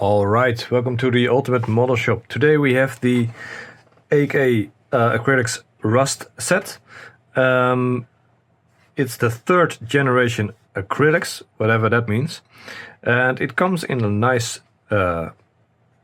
All right, welcome to the Ultimate Model Shop. Today we have the AK Acrylics Rust set. It's the third generation acrylics, whatever that means. And it comes in a nice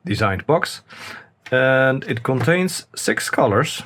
designed box. And it contains 6 colors: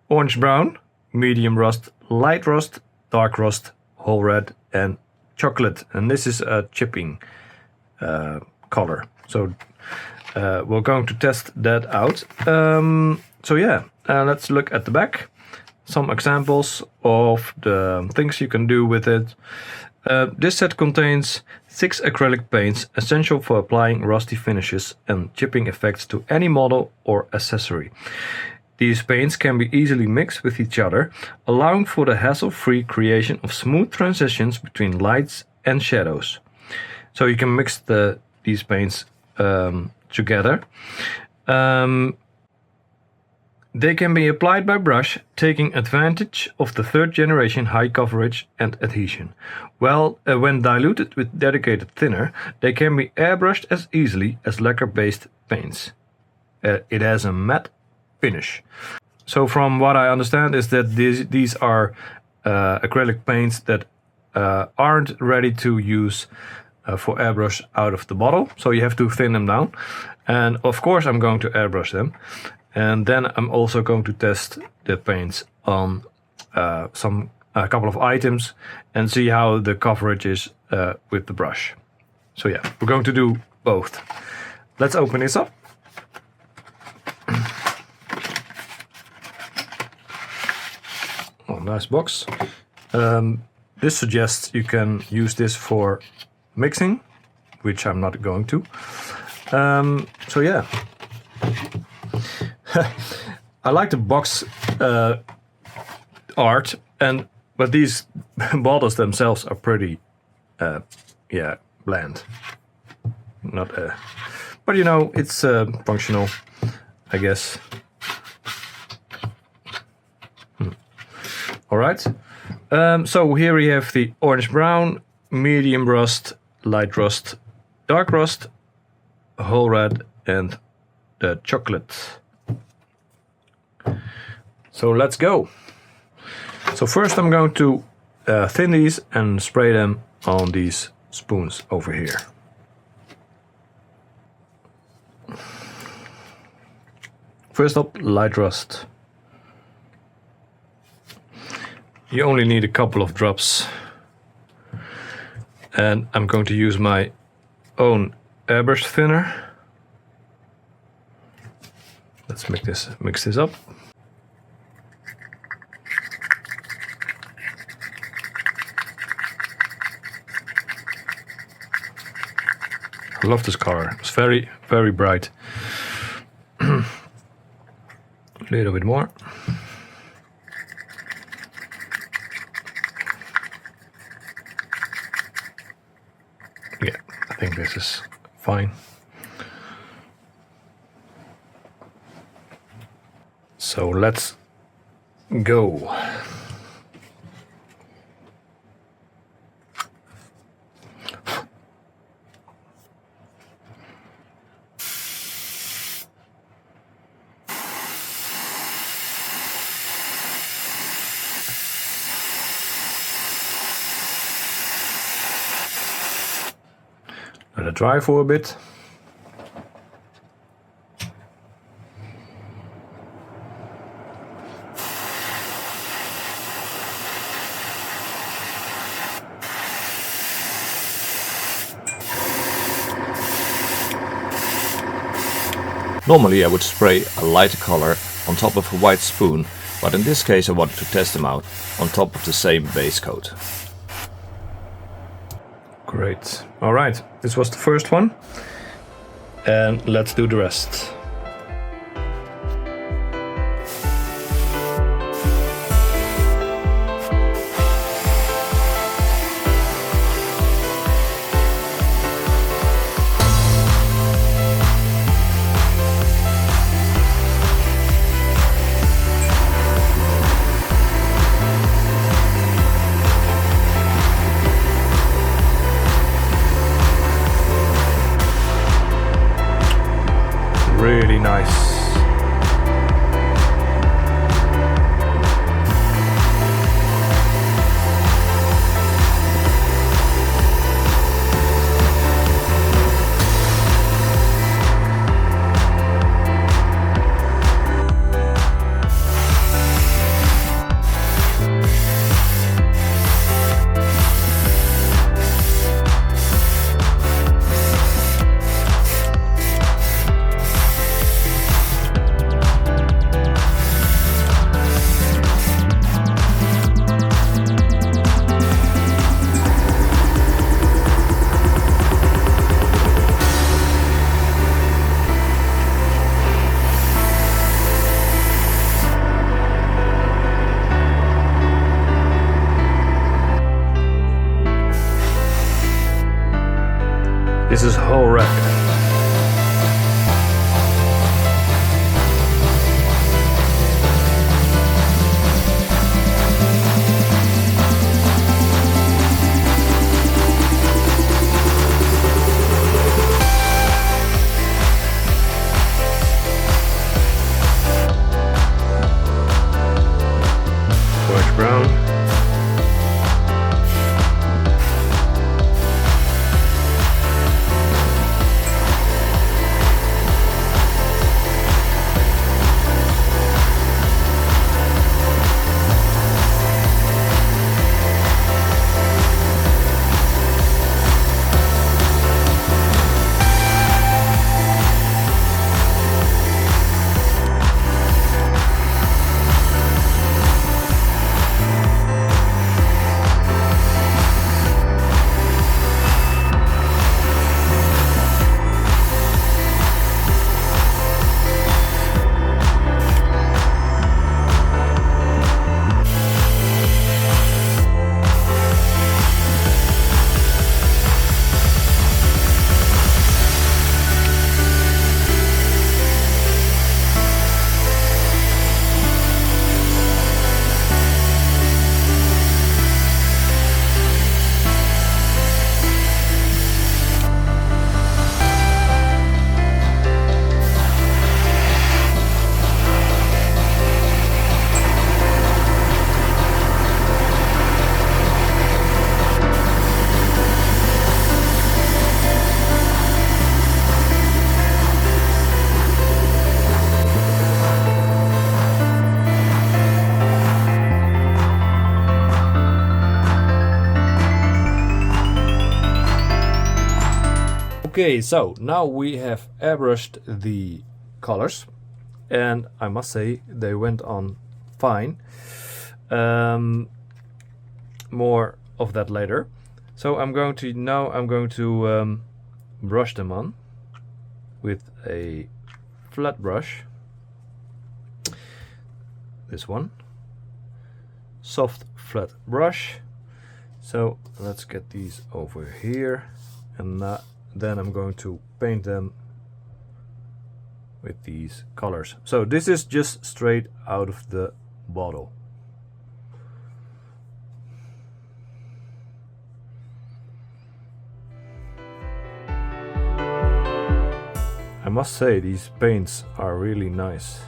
orange brown, medium rust, light rust, dark rust, whole red, and chocolate. And this is a chipping color. So we're going to test that out. Let's look at the back. Some examples of the things you can do with it. This set contains 6 acrylic paints essential for applying rusty finishes and chipping effects to any model or accessory. These paints can be easily mixed with each other, allowing for the hassle-free creation of smooth transitions between lights and shadows. So you can mix these paints together. They can be applied by brush, taking advantage of the third generation high coverage and adhesion. When diluted with dedicated thinner, they can be airbrushed as easily as lacquer-based paints. It has a matte finish. So from what I understand is that these are acrylic paints that aren't ready to use for airbrush out of the bottle, so you have to thin them down. And of course I'm going to airbrush them, and then I'm also going to test the paints on a couple of items and see how the coverage is with the brush. So yeah, we're going to do both. Let's open this up. Oh, nice box. This suggests you can use this for mixing, which I'm not going to. I like the box art, but these bottles themselves are pretty, bland. But you know, it's functional, I guess. All right. So here we have the orange brown, medium rust, light rust, dark rust, whole red, and the chocolate. So let's go. So first I'm going to thin these and spray them on these spoons over here. First up, light rust. You only need a couple of drops. And I'm going to use my own airbrush thinner. Let's mix this up. I love this color. It's very, very bright. A little bit more. Yeah, I think this is fine. So let's go. Let it dry for a bit. Normally I would spray a lighter color on top of a white spoon, but in this case I wanted to test them out on top of the same base coat. Great. All right, this was the first one. And let's do the rest. this whole rack. Brush brown. Okay, so now we have airbrushed the colors, and I must say they went on fine. More of that later. So I'm going to brush them on with a flat brush. This one, soft flat brush. So let's get these over here, and then I'm going to paint them with these colors. So this is just straight out of the bottle. I must say these paints are really nice.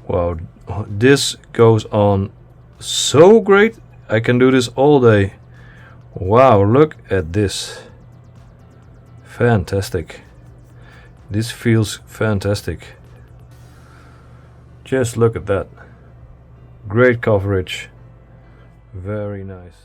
Wow, this goes on so great. I can do this all day. Wow, look at this. Fantastic. This feels fantastic. Just look at that. Great coverage. Very nice.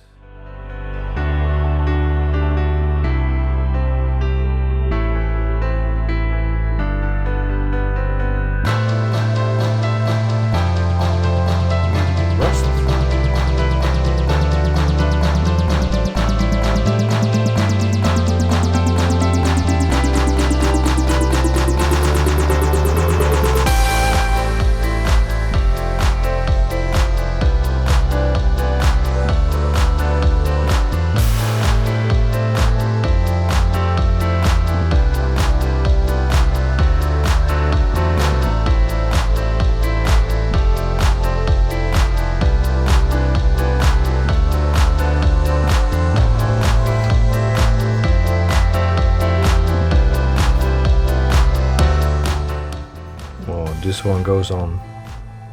This one goes on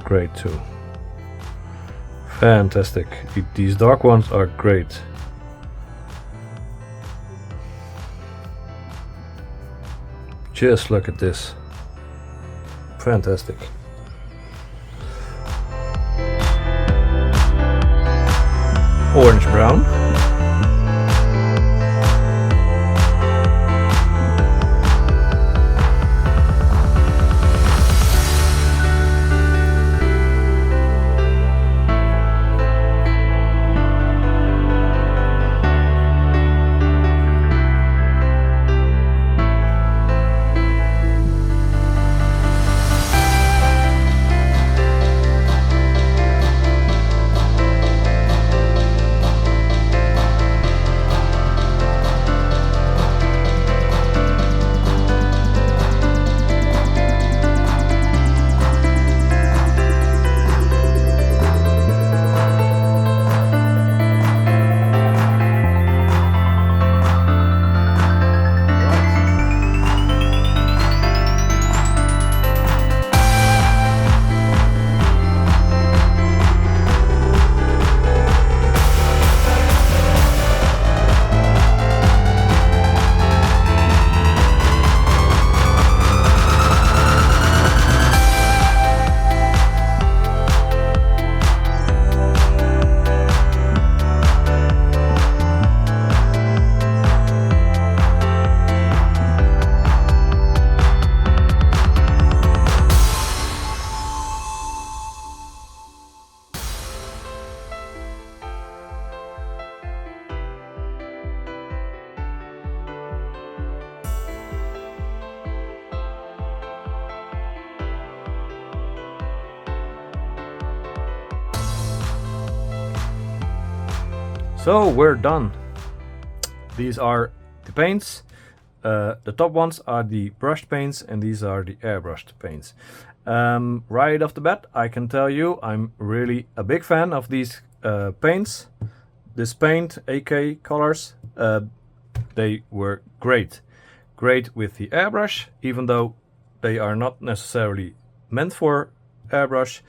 great too. Fantastic. These dark ones are great. Just look at this. Fantastic. Orange brown. So we're done. These are the paints. The top ones are the brushed paints and these are the airbrushed paints. Right off the bat, I can tell you I'm really a big fan of these paints. This paint, AK colors, they were great. Great with the airbrush, even though they are not necessarily meant for airbrush,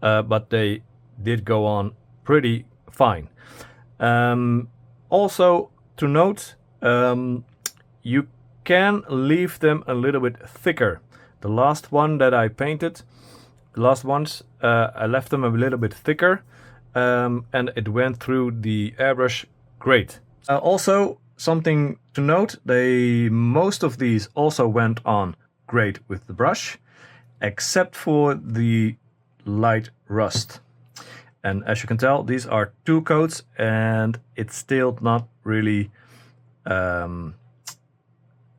but they did go on pretty fine. Also to note, you can leave them a little bit thicker. The last one that I painted, the last ones, I left them a little bit thicker, and it went through the airbrush great. Also, something to note, most of these also went on great with the brush, except for the light rust. And as you can tell, these are 2 coats and it's still not really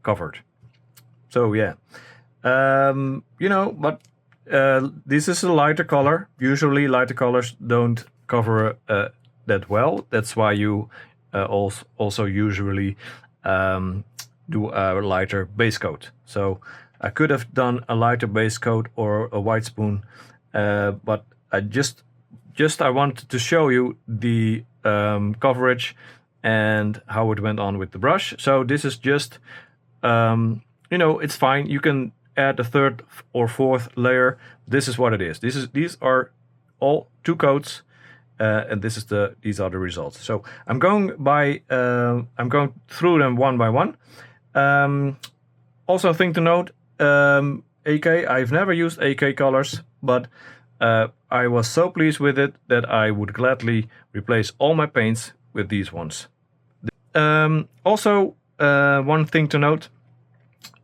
covered. So yeah, you know, but this is a lighter color. Usually lighter colors don't cover that well. That's why you also usually do a lighter base coat. So I could have done a lighter base coat or a white spoon, but I wanted to show you the coverage and how it went on with the brush. So this is just, you know, it's fine. You can add a 3rd or 4th layer. This is what it is. These are all 2 coats, and these are the results. So I'm going through them one by one. Also, a thing to note, AK. I've never used AK colors, but I was so pleased with it that I would gladly replace all my paints with these ones. Also, one thing to note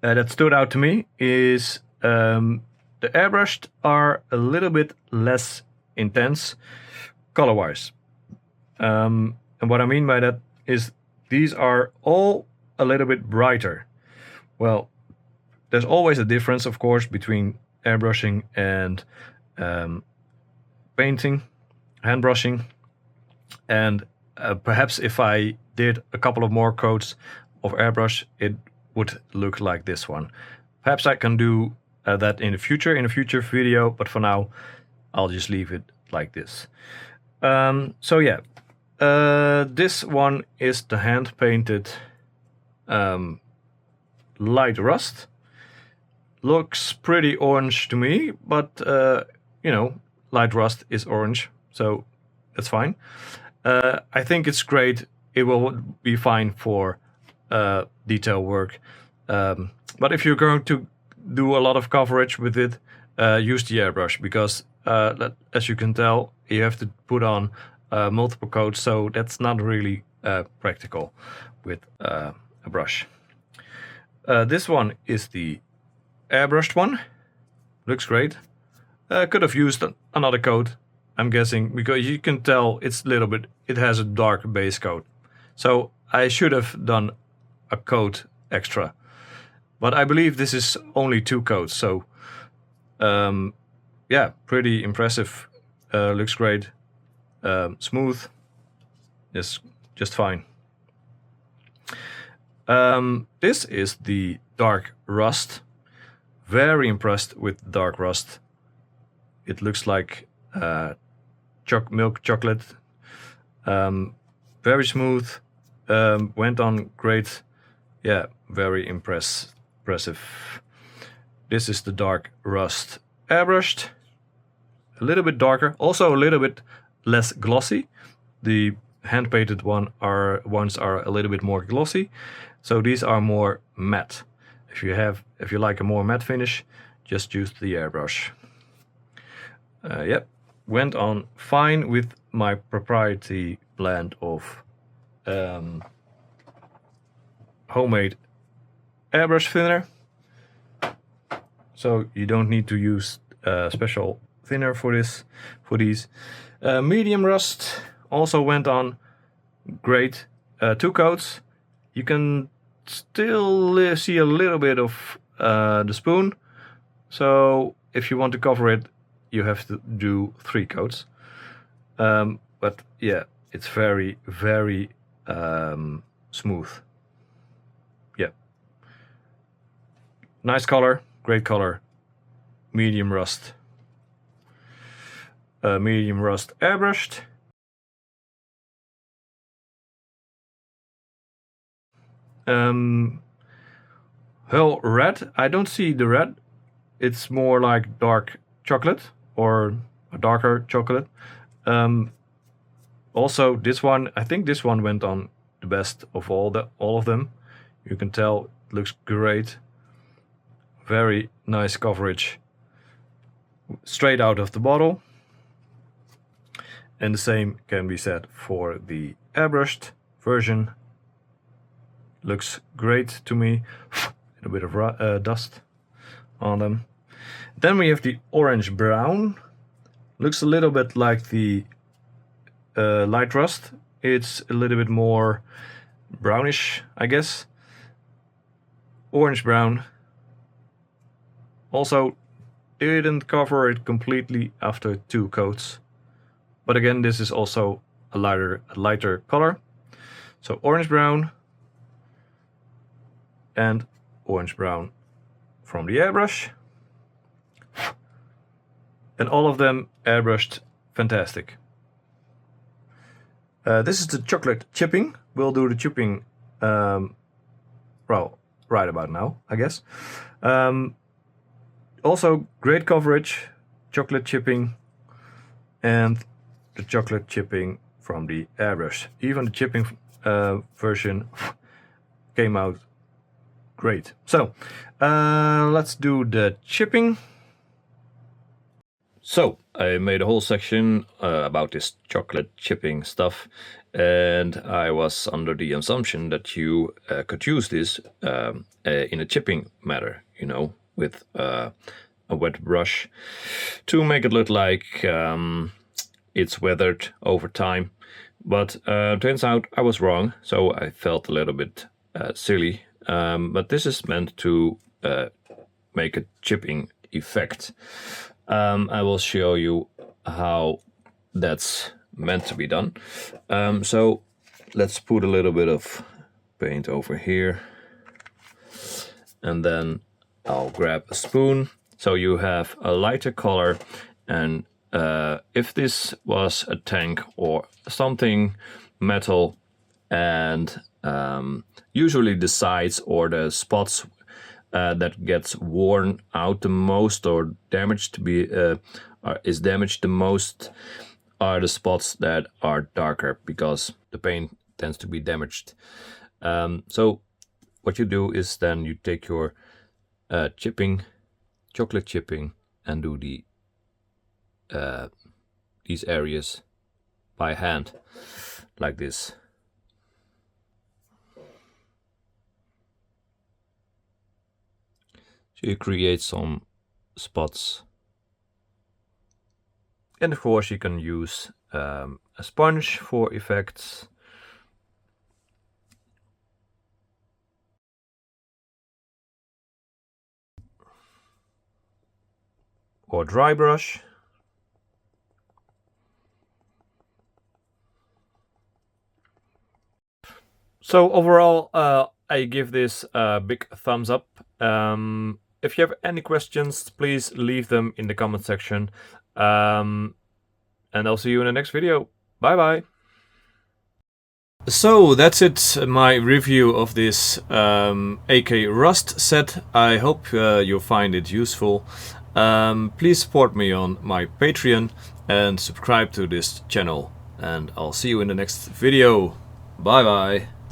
that stood out to me is the airbrushed are a little bit less intense color-wise. And what I mean by that is these are all a little bit brighter. Well, there's always a difference, of course, between airbrushing and painting, hand brushing, and perhaps if I did a couple of more coats of airbrush, it would look like this one. Perhaps I can do that in a future video, but for now I'll just leave it like this. So yeah, this one is the hand painted light rust. Looks pretty orange to me, but you know, light rust is orange, so that's fine. I think it's great. It will be fine for detail work. But if you're going to do a lot of coverage with it, use the airbrush, because as you can tell, you have to put on multiple coats, so that's not really practical with a brush. This one is the airbrushed one. Looks great. Could have used another coat, I'm guessing, because you can tell it's a little bit, it has a dark base coat. So I should have done a coat extra. But I believe this is only 2 coats, so yeah, pretty impressive. Looks great. Smooth. Is just fine. This is the dark rust. Very impressed with dark rust. It looks like milk chocolate. Very smooth. Went on great. Yeah, very impressive. This is the dark rust airbrushed. A little bit darker, also a little bit less glossy. The hand painted ones are a little bit more glossy, so these are more matte. If you like a more matte finish, just use the airbrush. Yep, went on fine with my proprietary blend of homemade airbrush thinner. So you don't need to use special thinner for these. Medium rust also went on great. 2 coats. You can still see a little bit of the spoon. So if you want to cover it, you have to do 3 coats. But yeah, it's very, very smooth. Yeah. Nice color, great color. Medium rust. Medium rust airbrushed. Hull red. I don't see the red. It's more like dark chocolate or a darker chocolate. Also, this one, I think this one went on the best of all of them. You can tell it looks great. Very nice coverage. Straight out of the bottle. And the same can be said for the airbrushed version. Looks great to me. A bit of dust on them. Then we have the orange brown. Looks a little bit like the light rust. It's a little bit more brownish, I guess. Orange brown. Also didn't cover it completely after 2 coats. But again, this is also a lighter color. So orange brown and orange brown from the airbrush. And all of them airbrushed fantastic. This is the chocolate chipping. We'll do the chipping well, right about now, I guess. Also great coverage, chocolate chipping, and the chocolate chipping from the airbrush. Even the chipping version came out great. So let's do the chipping. So I made a whole section about this chocolate chipping stuff, and I was under the assumption that you could use this in a chipping matter, you know, with a wet brush to make it look like it's weathered over time. But turns out I was wrong, so I felt a little bit silly. But this is meant to make a chipping effect. I will show you how that's meant to be done. So let's put a little bit of paint over here, and then I'll grab a spoon so you have a lighter color. And if this was a tank or something metal, and usually the sides or the spots that gets worn out the most or damaged is damaged the most are the spots that are darker because the paint tends to be damaged. So what you do is then you take your chocolate chipping, and do these areas by hand, like this. So you create some spots. And of course you can use a sponge for effects. Or dry brush. So overall, I give this a big thumbs up. If you have any questions, please leave them in the comment section. And I'll see you in the next video. Bye bye. So that's it, my review of this AK Rust set. I hope you find it useful. Please support me on my Patreon and subscribe to this channel. And I'll see you in the next video. Bye bye.